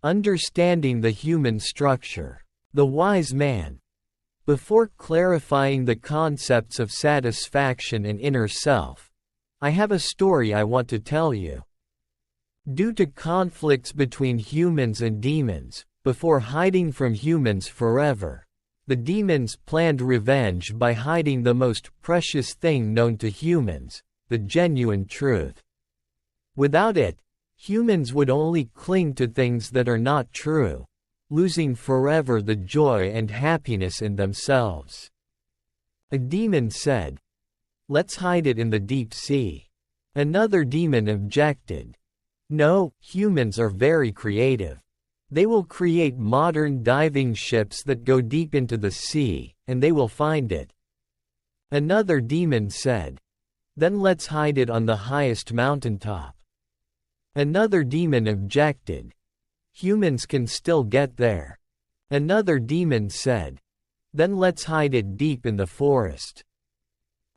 Understanding the human structure. The wise man. Before clarifying the concepts of satisfaction and inner self, I have a story I want to tell you. Due to conflicts between humans and demons, before hiding from humans forever, the demons planned revenge by hiding the most precious thing known to humans, the genuine truth. Without it, humans would only cling to things that are not true, losing forever the joy and happiness in themselves. A demon said, "Let's hide it in the deep sea." Another demon objected, "No, humans are very creative. They will create modern diving ships that go deep into the sea, and they will find it." Another demon said, "Then let's hide it on the highest mountaintop." Another demon objected, "Humans can still get there." Another demon said, "Then let's hide it deep in the forest."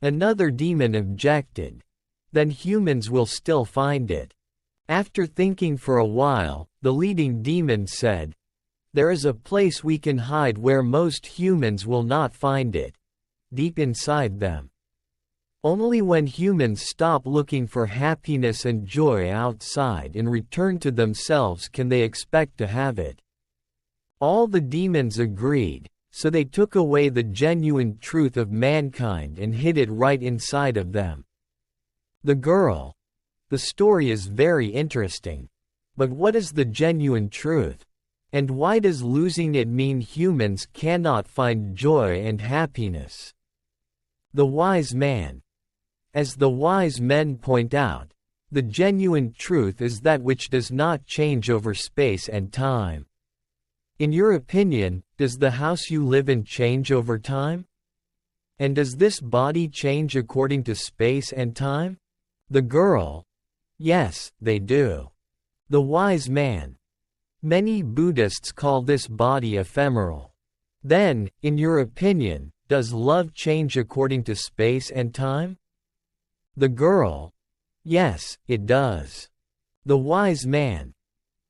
Another demon objected, "Then humans will still find it." After thinking for a while, the leading demon said, "There is a place we can hide where most humans will not find it. Deep inside them. Only when humans stop looking for happiness and joy outside and return to themselves can they expect to have it." All the demons agreed, so they took away the genuine truth of mankind and hid it right inside of them. The girl. The story is very interesting. But what is the genuine truth? And why does losing it mean humans cannot find joy and happiness? The wise man. As the wise men point out, the genuine truth is that which does not change over space and time. In your opinion, does the house you live in change over time? And does this body change according to space and time? The girl. Yes, they do. The wise man. Many Buddhists call this body ephemeral. Then, in your opinion, does love change according to space and time? The girl. Yes, it does. The wise man.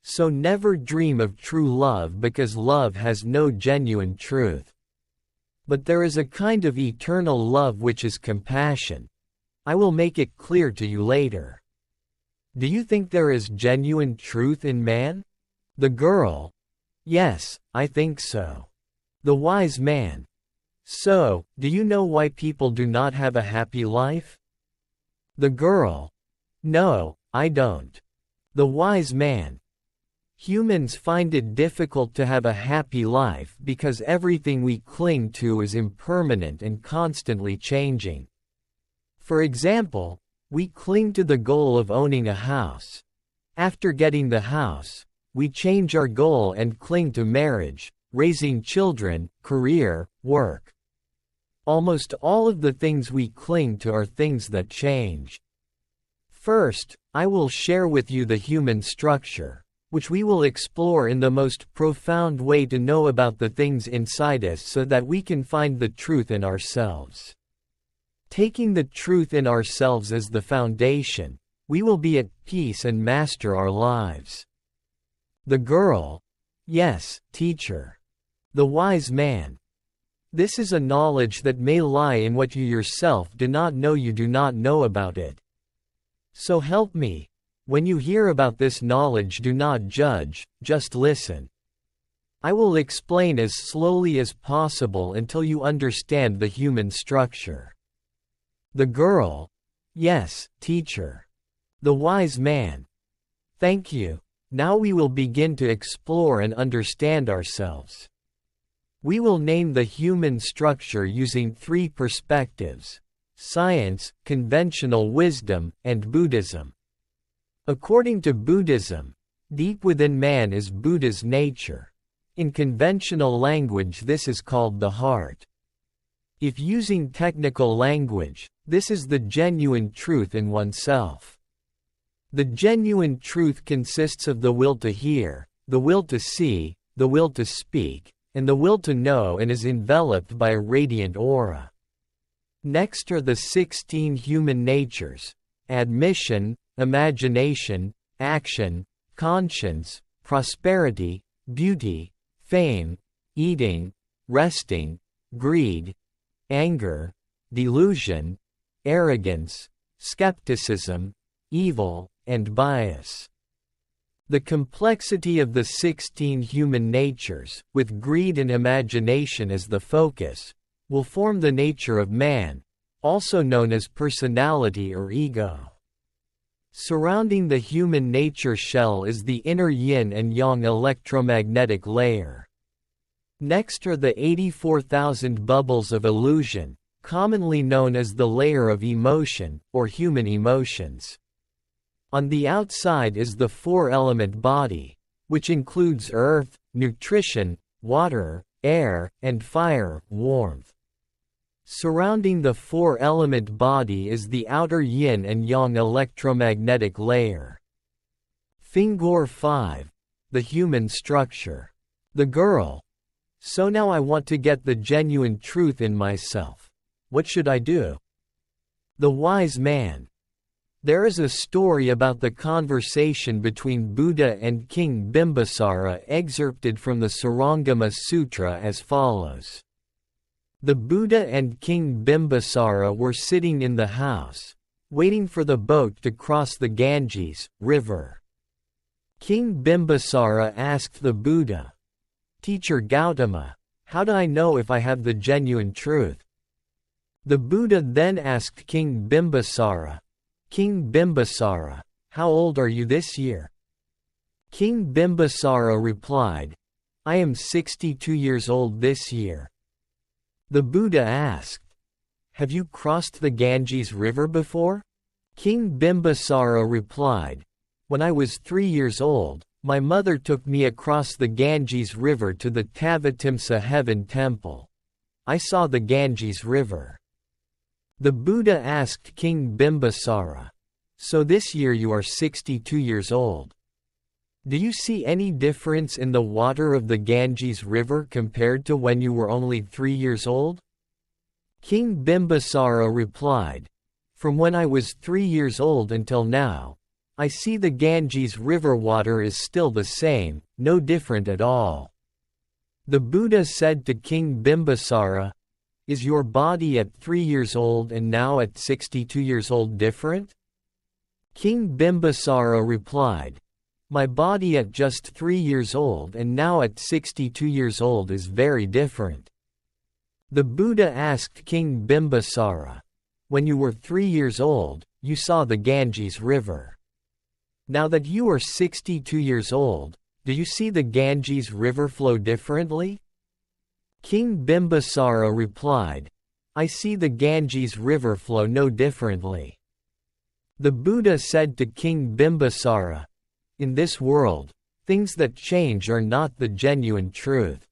So never dream of true love because love has no genuine truth. But there is a kind of eternal love which is compassion. I will make it clear to you later. Do you think there is genuine truth in man? The girl. Yes, I think so. The wise man. So, do you know why people do not have a happy life? The girl. No, I don't. The wise man. Humans find it difficult to have a happy life because everything we cling to is impermanent and constantly changing. For example, we cling to the goal of owning a house. After getting the house, we change our goal and cling to marriage, raising children, career, work. Almost all of the things we cling to are things that change. First, I will share with you the human structure, which we will explore in the most profound way to know about the things inside us so that we can find the truth in ourselves. Taking the truth in ourselves as the foundation, we will be at peace and master our lives. The girl. Yes, teacher. The wise man. This is a knowledge that may lie in what you yourself do not know you do not know about it. So help me. When you hear about this knowledge, do not judge, just listen. I will explain as slowly as possible until you understand the human structure. The girl. Yes, teacher. The wise man. Thank you. Now we will begin to explore and understand ourselves. We will name the human structure using three perspectives: science, conventional wisdom, and Buddhism. According to Buddhism, deep within man is Buddha's nature. In conventional language, this is called the heart. If using technical language, this is the genuine truth in oneself. The genuine truth consists of the will to hear, the will to see, the will to speak, and the will to know, and is enveloped by a radiant aura. Next are the 16 human natures: admission, imagination, action, conscience, prosperity, beauty, fame, eating, resting, greed, anger, delusion, arrogance, skepticism, evil, and bias. The complexity of the 16 human natures, with greed and imagination as the focus, will form the nature of man, also known as personality or ego. Surrounding the human nature shell is the inner yin and yang electromagnetic layer. Next are the 84,000 bubbles of illusion, commonly known as the layer of emotion, or human emotions. On the outside is the four-element body, which includes earth, nutrition, water, air, and fire, warmth. Surrounding the four-element body is the outer yin and yang electromagnetic layer. Figure 5. The human structure. The girl. So now I want to get the genuine truth in myself. What should I do? The wise man. There is a story about the conversation between Buddha and King Bimbisara excerpted from the Sarangama Sutra as follows. The Buddha and King Bimbisara were sitting in the house, waiting for the boat to cross the Ganges river. King Bimbisara asked the Buddha, "Teacher Gautama, how do I know if I have the genuine truth?" The Buddha then asked King Bimbisara, "King Bimbisara, how old are you this year?" King Bimbisara replied, "I am 62 years old this year." The Buddha asked, "Have you crossed the Ganges River before?" King Bimbisara replied, "When I was 3 years old, my mother took me across the Ganges River to the Tavatimsa Heaven Temple. I saw the Ganges River." The Buddha asked King Bimbisara, "So this year you are 62 years old. Do you see any difference in the water of the Ganges River compared to when you were only 3 years old?" King Bimbisara replied, "From when I was 3 years old until now, I see the Ganges River water is still the same, no different at all." The Buddha said to King Bimbisara, "Is your body at 3 years old and now at 62 years old different?" King Bimbisara replied, "My body at just 3 years old and now at 62 years old is very different." The Buddha asked King Bimbisara, "When you were 3 years old, you saw the Ganges River. Now that you are 62 years old, do you see the Ganges River flow differently?" King Bimbisara replied, "I see the Ganges River flow no differently." The Buddha said to King Bimbisara, "In this world, things that change are not the genuine truth.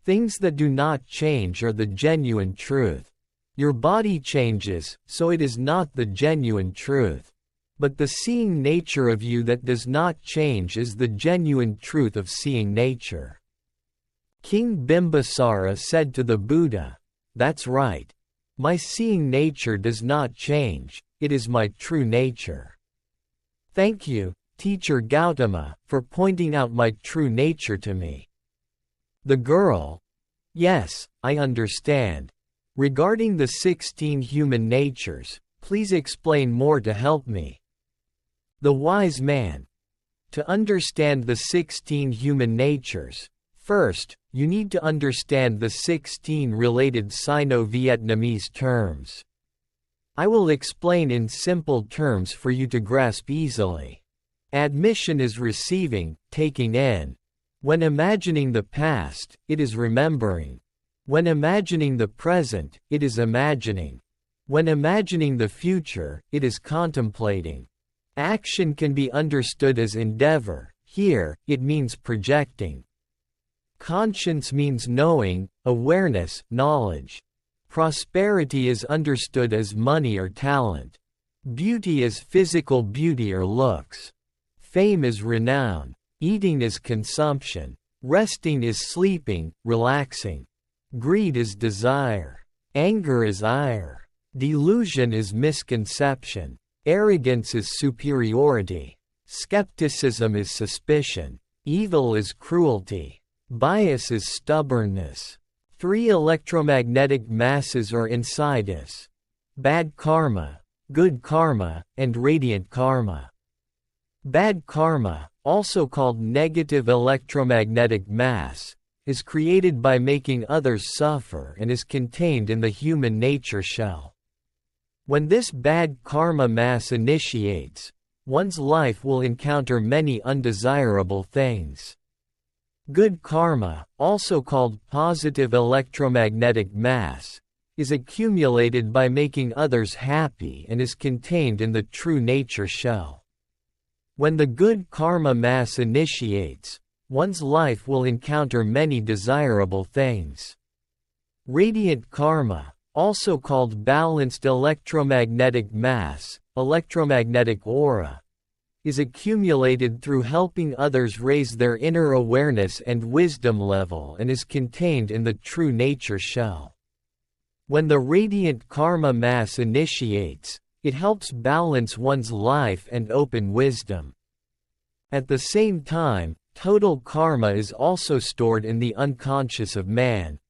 Things that do not change are the genuine truth. Your body changes, so it is not the genuine truth. But the seeing nature of you that does not change is the genuine truth of seeing nature." King Bimbisara said to the Buddha, "That's right. My seeing nature does not change, it is my true nature. Thank you, Teacher Gautama, for pointing out my true nature to me." The girl, "Yes, I understand. Regarding the 16 human natures, please explain more to help me." The wise man, "To understand the 16 human natures, first, you need to understand the 16 related Sino-Vietnamese terms. I will explain in simple terms for you to grasp easily. Admission is receiving, taking in. When imagining the past, it is remembering. When imagining the present, it is imagining. When imagining the future, it is contemplating. Action can be understood as endeavor. Here, it means projecting. Conscience means knowing, awareness, knowledge. Prosperity is understood as money or talent. Beauty is physical beauty or looks. Fame is renown. Eating is consumption. Resting is sleeping, relaxing. Greed is desire. Anger is ire. Delusion is misconception. Arrogance is superiority. Skepticism is suspicion. Evil is cruelty. Bias is stubbornness. 3 electromagnetic masses are inside us: bad karma, good karma, and radiant karma. Bad karma, also called negative electromagnetic mass, is created by making others suffer and is contained in the human nature shell. When this bad karma mass initiates, one's life will encounter many undesirable things. Good karma, also called positive electromagnetic mass, is accumulated by making others happy and is contained in the true nature shell. When the good karma mass initiates, one's life will encounter many desirable things. Radiant karma, also called balanced electromagnetic mass, electromagnetic aura, is accumulated through helping others raise their inner awareness and wisdom level and is contained in the true nature shell. When the radiant karma mass initiates, it helps balance one's life and open wisdom. At the same time, total karma is also stored in the unconscious of man.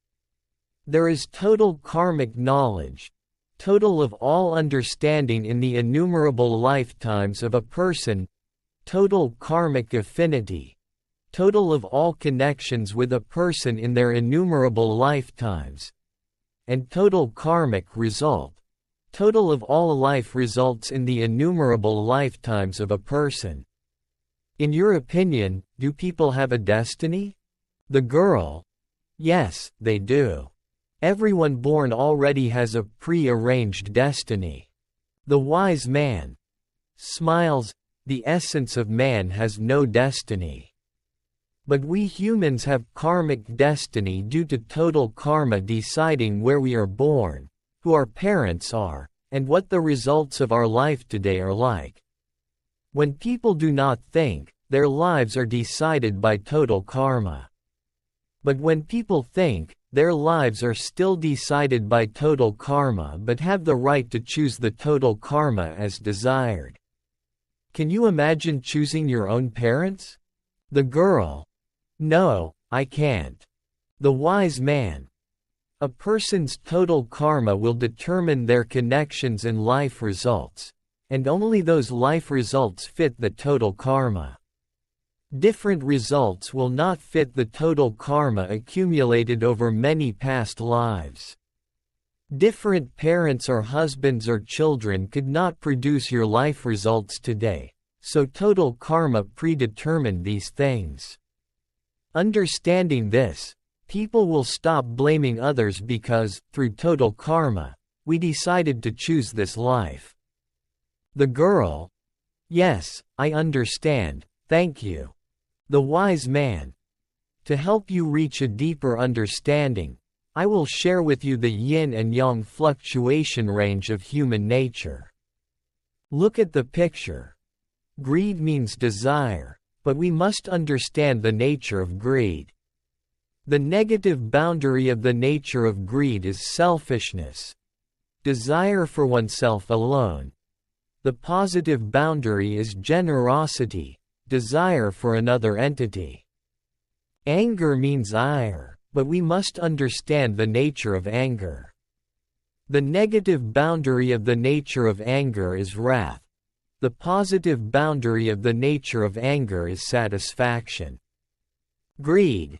There is total karmic knowledge, total of all understanding in the innumerable lifetimes of a person, total karmic affinity, total of all connections with a person in their innumerable lifetimes, and total karmic result, total of all life results in the innumerable lifetimes of a person. In your opinion, do people have a destiny? The girl? Yes, they do. Everyone born already has a pre-arranged destiny. The wise man smiles. The essence of man has no destiny. But we humans have karmic destiny due to total karma deciding where we are born, who our parents are, and what the results of our life today are like. When people do not think, their lives are decided by total karma. But when people think, their lives are still decided by total karma but have the right to choose the total karma as desired. Can you imagine choosing your own parents? The girl? No, I can't. The wise man? A person's total karma will determine their connections and life results, and only those life results fit the total karma. Different results will not fit the total karma accumulated over many past lives. Different parents or husbands or children could not produce your life results today, so total karma predetermined these things. Understanding this, people will stop blaming others because, through total karma, we decided to choose this life. The girl? Yes, I understand, thank you. The wise man? To help you reach a deeper understanding, I will share with you the yin and yang fluctuation range of human nature. Look at the picture. Greed means desire, but we must understand the nature of greed. The negative boundary of the nature of greed is selfishness, desire for oneself alone. The positive boundary is generosity, desire for another entity. Anger means ire, but we must understand the nature of anger. The negative boundary of the nature of anger is wrath. The positive boundary of the nature of anger is satisfaction. Greed.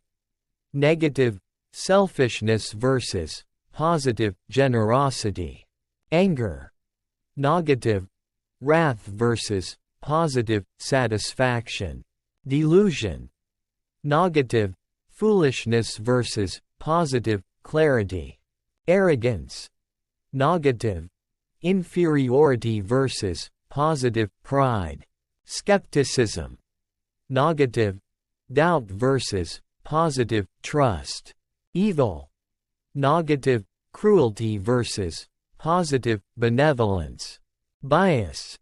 Negative, selfishness versus positive, generosity. Anger. Negative, wrath versus positive, satisfaction. Delusion. Negative, foolishness versus positive, clarity. Arrogance. Negative, inferiority versus positive, pride. Skepticism. Negative, doubt versus positive, trust. Evil. Negative, cruelty versus positive, benevolence. Bias.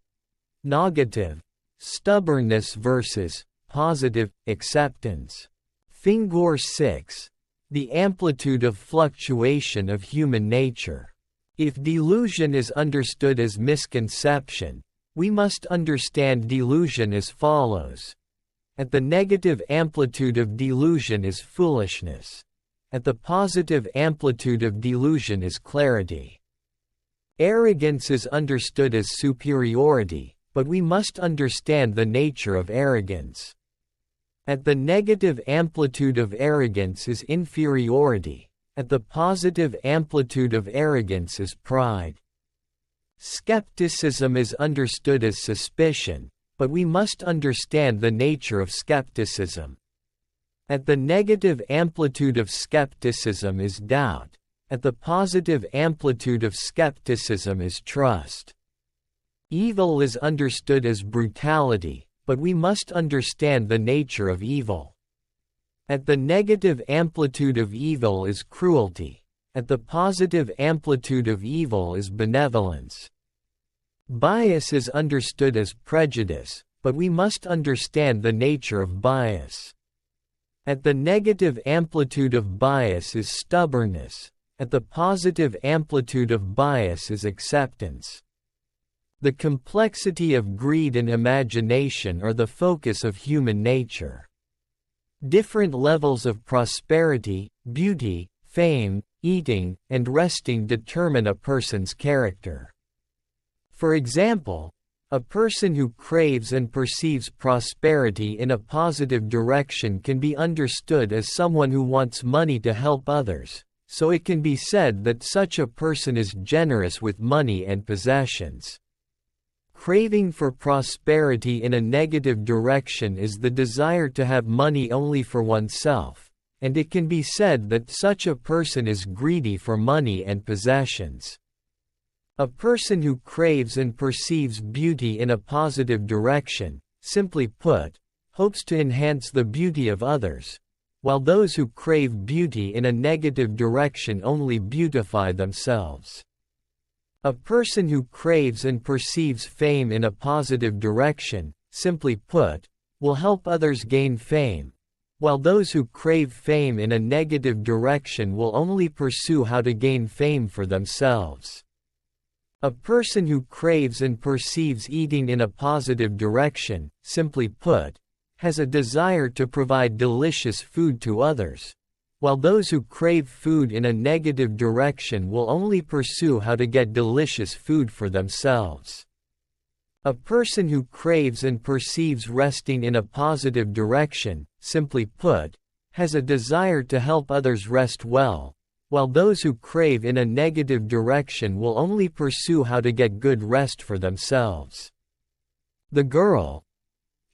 Negative, stubbornness versus positive, acceptance. Figure 6. The amplitude of fluctuation of human nature. If delusion is understood as misconception, we must understand delusion as follows. At the negative amplitude of delusion is foolishness. At the positive amplitude of delusion is clarity. Arrogance is understood as superiority, but we must understand the nature of arrogance. At the negative amplitude of arrogance is inferiority. At the positive amplitude of arrogance is pride. Skepticism is understood as suspicion, but we must understand the nature of skepticism. At the negative amplitude of skepticism is doubt. At the positive amplitude of skepticism is trust. Evil is understood as brutality, but we must understand the nature of evil. At the negative amplitude of evil is cruelty. At the positive amplitude of evil is benevolence. Bias is understood as prejudice, but we must understand the nature of bias. At the negative amplitude of bias is stubbornness. At the positive amplitude of bias is acceptance. The complexity of greed and imagination are the focus of human nature. Different levels of prosperity, beauty, fame, eating, and resting determine a person's character. For example, a person who craves and perceives prosperity in a positive direction can be understood as someone who wants money to help others, so it can be said that such a person is generous with money and possessions. Craving for prosperity in a negative direction is the desire to have money only for oneself, and it can be said that such a person is greedy for money and possessions. A person who craves and perceives beauty in a positive direction, simply put, hopes to enhance the beauty of others, while those who crave beauty in a negative direction only beautify themselves. A person who craves and perceives fame in a positive direction, simply put, will help others gain fame, while those who crave fame in a negative direction will only pursue how to gain fame for themselves. A person who craves and perceives eating in a positive direction, simply put, has a desire to provide delicious food to others, while those who crave food in a negative direction will only pursue how to get delicious food for themselves. A person who craves and perceives resting in a positive direction, simply put, has a desire to help others rest well, while those who crave in a negative direction will only pursue how to get good rest for themselves. The girl.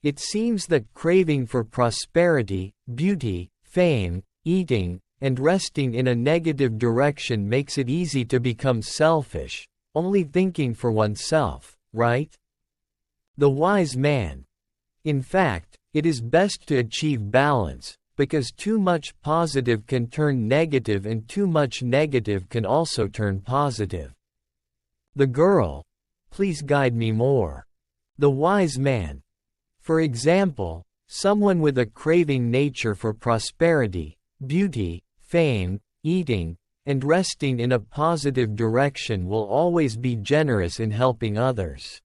It seems that craving for prosperity, beauty, fame, eating, and resting in a negative direction makes it easy to become selfish, only thinking for oneself, right? The wise man. In fact, it is best to achieve balance, because too much positive can turn negative and too much negative can also turn positive. The girl. Please guide me more. The wise man. For example, someone with a craving nature for prosperity, beauty, fame, eating, and resting in a positive direction will always be generous in helping others.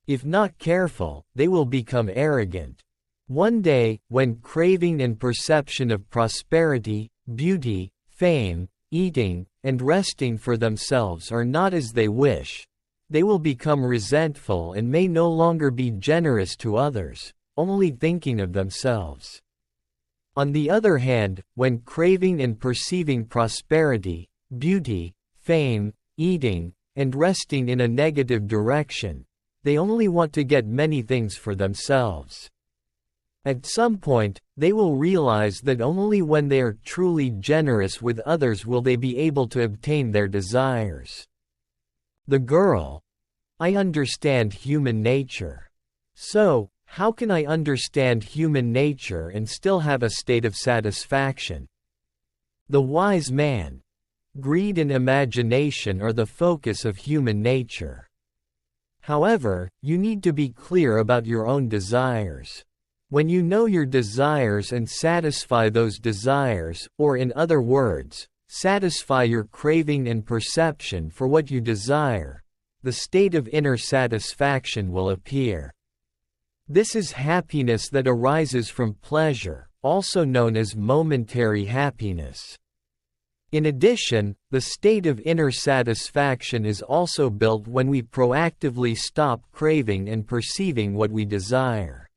If not careful, they will become arrogant. One day, when craving and perception of prosperity, beauty, fame, eating, and resting for themselves are not as they wish, they will become resentful and may no longer be generous to others, only thinking of themselves. On the other hand, when craving and perceiving prosperity, beauty, fame, eating, and resting in a negative direction, they only want to get many things for themselves. At some point, they will realize that only when they are truly generous with others will they be able to obtain their desires. The girl. I understand human nature. So, how can I understand human nature and still have a state of satisfaction? The wise man. Greed and imagination are the focus of human nature. However, you need to be clear about your own desires. When you know your desires and satisfy those desires, or in other words, satisfy your craving and perception for what you desire, the state of inner satisfaction will appear. This is happiness that arises from pleasure, also known as momentary happiness. In addition, the state of inner satisfaction is also built when we proactively stop craving and perceiving what we desire.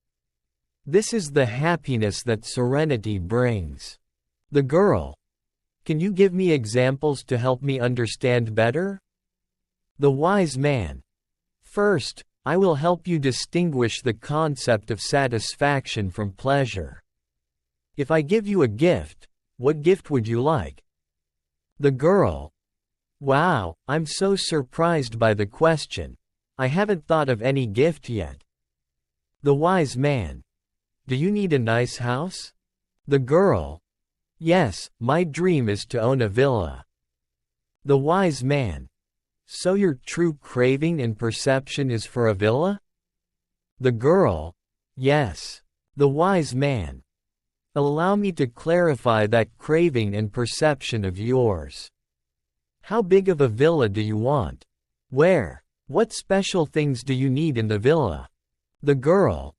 This is the happiness that serenity brings. The girl. Can you give me examples to help me understand better? The wise man. First, I will help you distinguish the concept of satisfaction from pleasure. If I give you a gift, what gift would you like? The girl. Wow, I'm so surprised by the question. I haven't thought of any gift yet. The wise man. Do you need a nice house? The girl. Yes, my dream is to own a villa. The wise man. So your true craving and perception is for a villa? The girl. Yes. The wise man. Allow me to clarify that craving and perception of yours. How big of a villa do you want? Where? What special things do you need in the villa? The girl.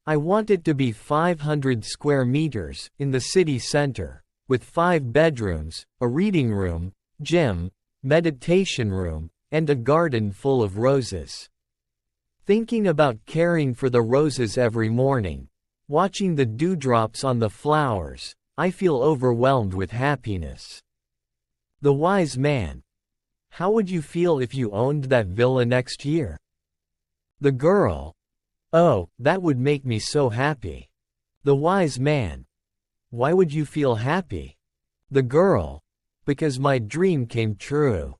I want it to be 500 square meters, in the city center, with 5 bedrooms, a reading room, gym, meditation room, and a garden full of roses. Thinking about caring for the roses every morning, watching the dewdrops on the flowers, I feel overwhelmed with happiness. The wise man. How would you feel if you owned that villa next year? The girl. Oh, that would make me so happy. The wise man. Why would you feel happy? The girl. Because my dream came true.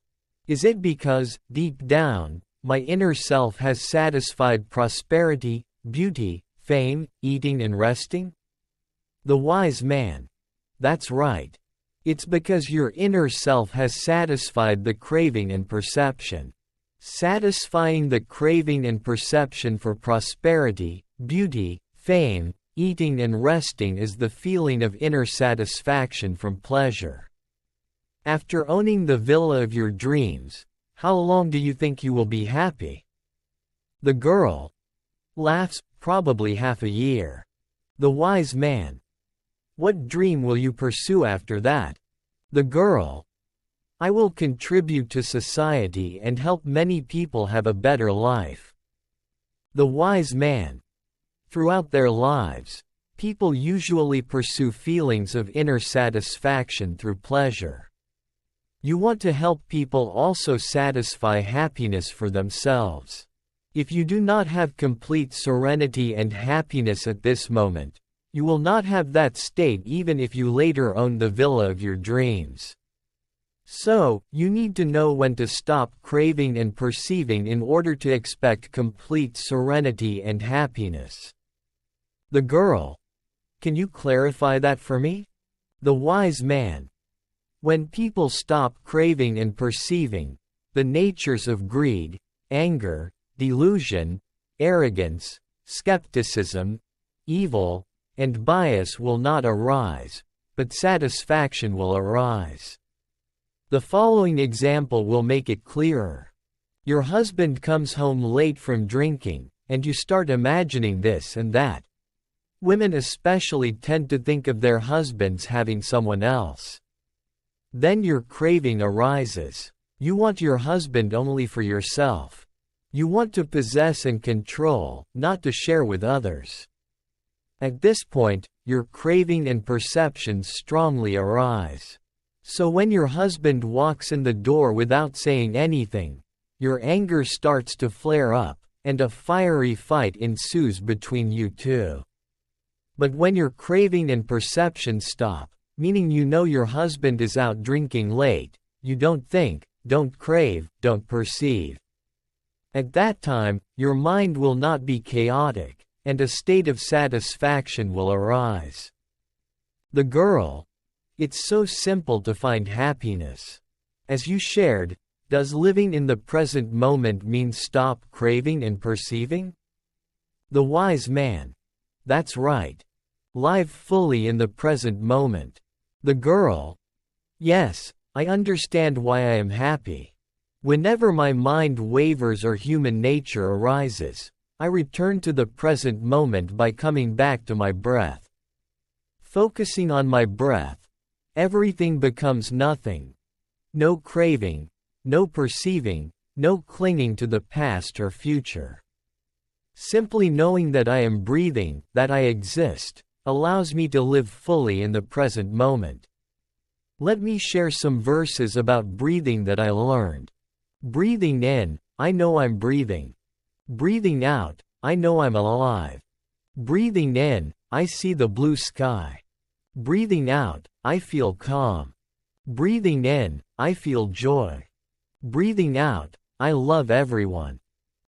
Is it because, deep down, my inner self has satisfied prosperity, beauty, fame, eating and resting? The wise man. That's right. It's because your inner self has satisfied the craving and perception. Satisfying the craving and perception for prosperity, beauty, fame, eating and resting is the feeling of inner satisfaction from pleasure. After owning the villa of your dreams, how long do you think you will be happy? The girl. Laughs, probably half a year. The wise man. What dream will you pursue after that? The girl. I will contribute to society and help many people have a better life. The wise man. Throughout their lives, people usually pursue feelings of inner satisfaction through pleasure. You want to help people also satisfy happiness for themselves. If you do not have complete serenity and happiness at this moment, you will not have that state even if you later own the villa of your dreams. So, you need to know when to stop craving and perceiving in order to expect complete serenity and happiness. The girl. Can you clarify that for me? The wise man. When people stop craving and perceiving, the natures of greed, anger, delusion, arrogance, skepticism, evil, and bias will not arise, but satisfaction will arise. The following example will make it clearer. Your husband comes home late from drinking, and you start imagining this and that. Women especially tend to think of their husbands having someone else. Then your craving arises. You want your husband only for yourself. You want to possess and control, not to share with others. At this point, your craving and perceptions strongly arise. So when your husband walks in the door without saying anything, your anger starts to flare up, and a fiery fight ensues between you two. But when your craving and perception stop, meaning you know your husband is out drinking late, you don't think, don't crave, don't perceive. At that time, your mind will not be chaotic, and a state of satisfaction will arise. The girl. It's so simple to find happiness. As you shared, does living in the present moment mean stop craving and perceiving? The wise man. That's right. Live fully in the present moment. The girl. Yes, I understand why I am happy. Whenever my mind wavers or human nature arises, I return to the present moment by coming back to my breath. Focusing on my breath, everything becomes nothing. No craving, no perceiving, no clinging to the past or future. Simply knowing that I am breathing, that I exist, allows me to live fully in the present moment. Let me share some verses about breathing that I learned. Breathing in, I know I'm breathing. Breathing out, I know I'm alive. Breathing in, I see the blue sky. Breathing out, I feel calm. Breathing in, I feel joy. Breathing out, I love everyone.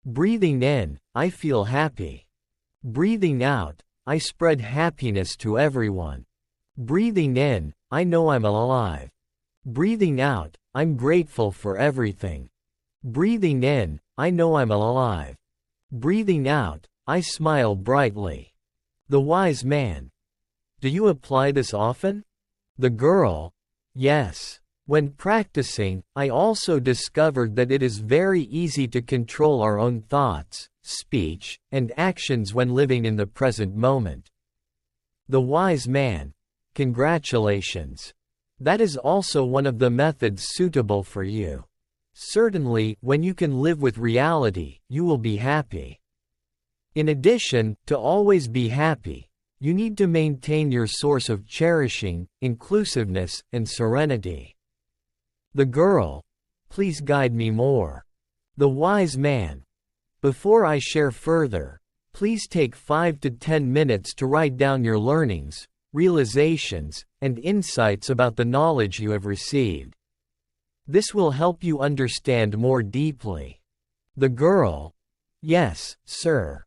Breathing in, I feel happy. Breathing out, I spread happiness to everyone. Breathing in, I know I'm alive. Breathing out, I'm grateful for everything. Breathing in, I know I'm alive. Breathing out, I smile brightly. The wise man. Do you apply this often? The girl. Yes. When practicing, I also discovered that it is very easy to control our own thoughts, speech, and actions when living in the present moment. The wise man. Congratulations. That is also one of the methods suitable for you. Certainly, when you can live with reality, you will be happy. In addition, to always be happy, you need to maintain your source of cherishing, inclusiveness, and serenity. The girl. Please guide me more. The wise man. Before I share further, please take 5 to 10 minutes to write down your learnings, realizations, and insights about the knowledge you have received. This will help you understand more deeply. The girl. Yes, sir.